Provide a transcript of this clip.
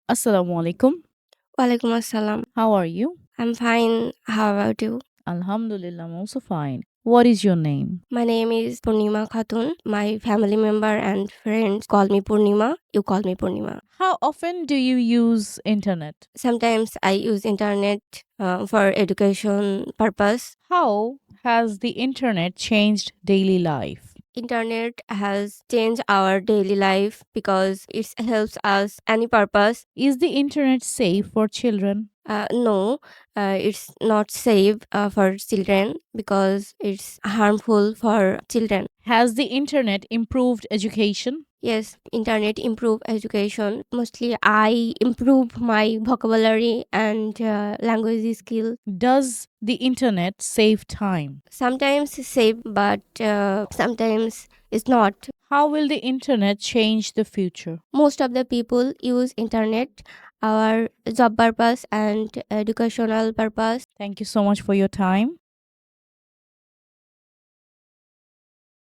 Assalamu alaikum. Walaikum assalam. How are you? I'm fine. How about you? Alhamdulillah, I'm also fine. What is your name? My name is Purnima Khatun. My family member and friends call me Purnima. You call me Purnima. How often do you use internet? Sometimes I use internet for education purpose. How has the internet changed daily life? Internet has changed our daily life because it helps us any purpose. Is the internet safe for children? No, it's not safe for children because it's harmful for children. Has the internet improved education? Yes, internet improve education. Mostly, I improve my vocabulary and language skill. Does the internet save time? Sometimes save, but sometimes it's not. How will the internet change the future? Most of the people use internet our job purpose and educational purpose. Thank you so much for your time.